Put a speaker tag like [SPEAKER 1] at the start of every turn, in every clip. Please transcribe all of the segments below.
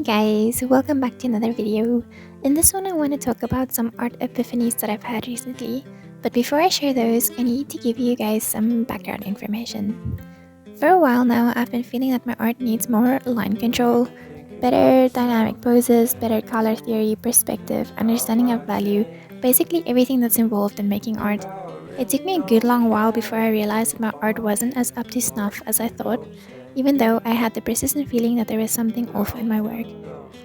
[SPEAKER 1] guys, welcome back to another video. In this one I want to talk about some art epiphanies that I've had recently. But before I share those, I need to give you guys some background information. For a while now, I've been feeling that my art needs more line control, better dynamic poses, better color theory, perspective, understanding of value, basically everything that's involved in making art. It took me a good long while before I realized that my art wasn't as up to snuff as I thought, even though I had the persistent feeling that there was something off in my work.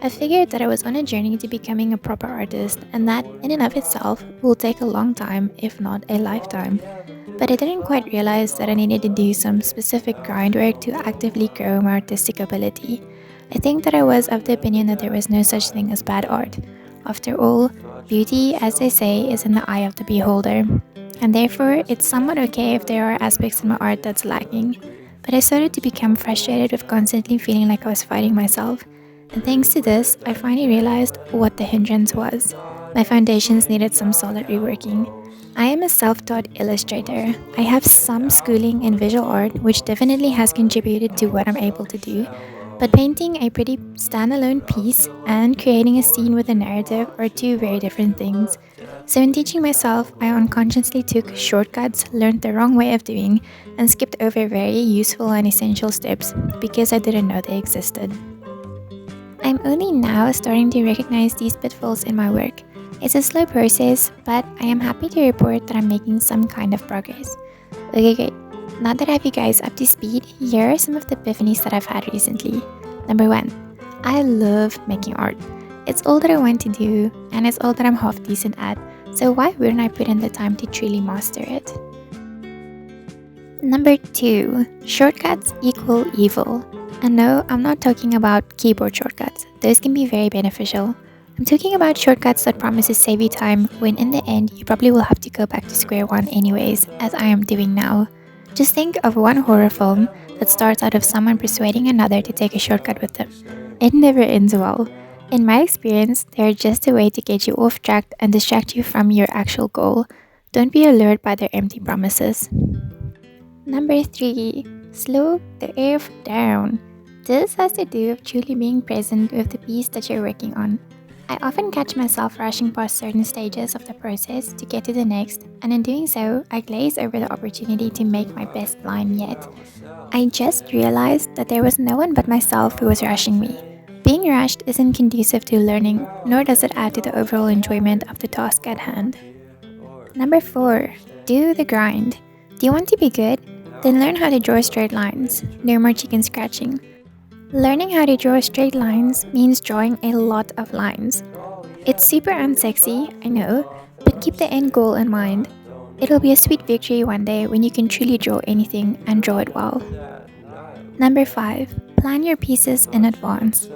[SPEAKER 1] I figured that I was on a journey to becoming a proper artist, and that, in and of itself, will take a long time, if not a lifetime. But I didn't quite realize that I needed to do some specific groundwork to actively grow my artistic ability. I think that I was of the opinion that there was no such thing as bad art. After all, beauty, as they say, is in the eye of the beholder. And therefore, it's somewhat okay if there are aspects in my art that's lacking. But I started to become frustrated with constantly feeling like I was fighting myself. And thanks to this, I finally realized what the hindrance was. My foundations needed some solid reworking. I am a self-taught illustrator. I have some schooling in visual art, which definitely has contributed to what I'm able to do. But painting a pretty standalone piece and creating a scene with a narrative are two very different things. So in teaching myself, I unconsciously took shortcuts, learned the wrong way of doing, and skipped over very useful and essential steps because I didn't know they existed. I'm only now starting to recognize these pitfalls in my work. It's a slow process, but I am happy to report that I'm making some kind of progress. Okay, great. Now that I have you guys up to speed, here are some of the epiphanies that I've had recently. Number 1. I love making art. It's all that I want to do, and it's all that I'm half decent at, so why wouldn't I put in the time to truly master it? Number 2. Shortcuts equal evil. And no, I'm not talking about keyboard shortcuts. Those can be very beneficial. I'm talking about shortcuts that promise to save you time when in the end you probably will have to go back to square one anyways, as I am doing now. Just think of one horror film that starts out of someone persuading another to take a shortcut with them. It never ends well. In my experience, they are just a way to get you off track and distract you from your actual goal. Don't be allured by their empty promises. Number 3. Slow the F down. This has to do with truly being present with the piece that you're working on. I often catch myself rushing past certain stages of the process to get to the next, and in doing so, I glaze over the opportunity to make my best line yet. I just realized that there was no one but myself who was rushing me. Being rushed isn't conducive to learning, nor does it add to the overall enjoyment of the task at hand. Number 4. Do the grind. Do you want to be good? Then learn how to draw straight lines. No more chicken scratching. Learning how to draw straight lines means drawing a lot of lines. It's super unsexy, I know, but keep the end goal in mind. It'll be a sweet victory one day when you can truly draw anything and draw it well. Number 5. Plan your pieces in advance.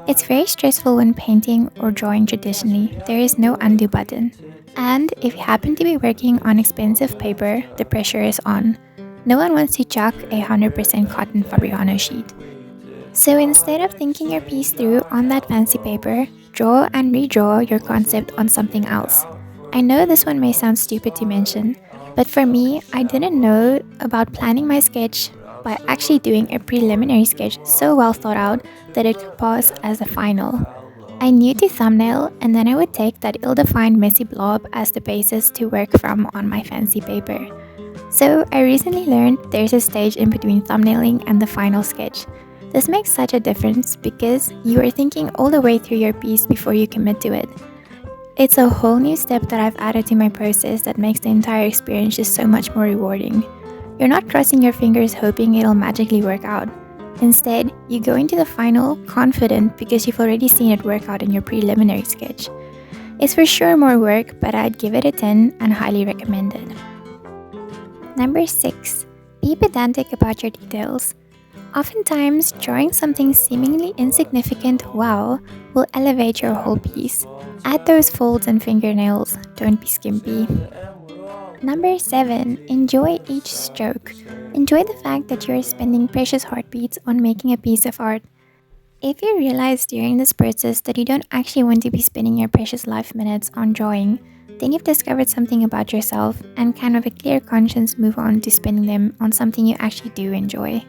[SPEAKER 1] It's very stressful when painting or drawing traditionally. There is no undo button. And if you happen to be working on expensive paper, the pressure is on. No one wants to chuck a 100% cotton Fabriano sheet. So instead of thinking your piece through on that fancy paper, draw and redraw your concept on something else. I know this one may sound stupid to mention, but for me, I didn't know about planning my sketch by actually doing a preliminary sketch so well thought out that it could pass as a final. I knew to thumbnail, and then I would take that ill-defined messy blob as the basis to work from on my fancy paper. So I recently learned there's a stage in between thumbnailing and the final sketch. This makes such a difference because you are thinking all the way through your piece before you commit to it. It's a whole new step that I've added to my process that makes the entire experience just so much more rewarding. You're not crossing your fingers hoping it'll magically work out. Instead, you go into the final confident because you've already seen it work out in your preliminary sketch. It's for sure more work, but I'd give it a 10 and highly recommend it. Number 6. Be pedantic about your details. Oftentimes, drawing something seemingly insignificant well will elevate your whole piece. Add those folds and fingernails, don't be skimpy. Number 7. Enjoy each stroke. Enjoy the fact that you are spending precious heartbeats on making a piece of art. If you realize during this process that you don't actually want to be spending your precious life minutes on drawing, then you've discovered something about yourself and can with a clear conscience move on to spending them on something you actually do enjoy.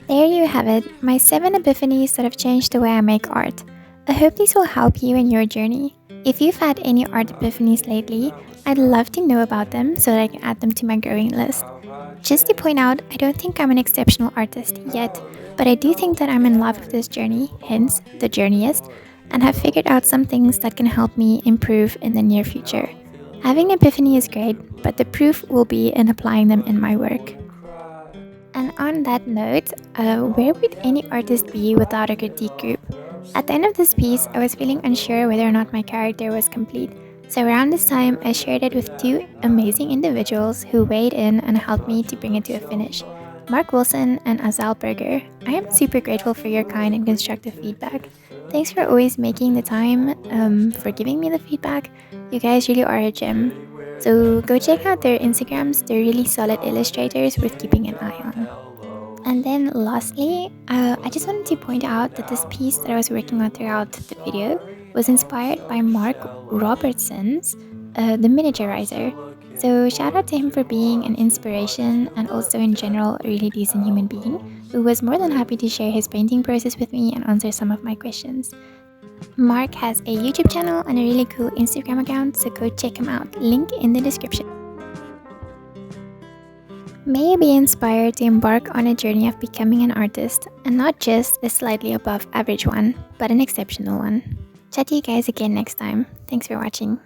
[SPEAKER 1] There you have it, my 7 epiphanies that have changed the way I make art. I hope these will help you in your journey. If you've had any art epiphanies lately, I'd love to know about them so that I can add them to my growing list. Just to point out, I don't think I'm an exceptional artist yet, but I do think that I'm in love with this journey, hence the journeyist, and have figured out some things that can help me improve in the near future. Having an epiphany is great, but the proof will be in applying them in my work. And on that note, where would any artist be without a critique group? At the end of this piece, I was feeling unsure whether or not my character was complete. So around this time, I shared it with two amazing individuals who weighed in and helped me to bring it to a finish. Mark Wilson and Azal Berger. I am super grateful for your kind and constructive feedback. Thanks for always making the time, for giving me the feedback. You guys really are a gem. So go check out their Instagrams, they're really solid illustrators worth keeping an eye on. And then lastly, I just wanted to point out that this piece that I was working on throughout the video was inspired by Mark Robertson's The Miniaturizer. So shout out to him for being an inspiration and also in general a really decent human being who was more than happy to share his painting process with me and answer some of my questions. Mark has a YouTube channel and a really cool Instagram account, so go check him out. Link in the description. May you be inspired to embark on a journey of becoming an artist, and not just a slightly above average one, but an exceptional one. Chat to you guys again next time. Thanks for watching.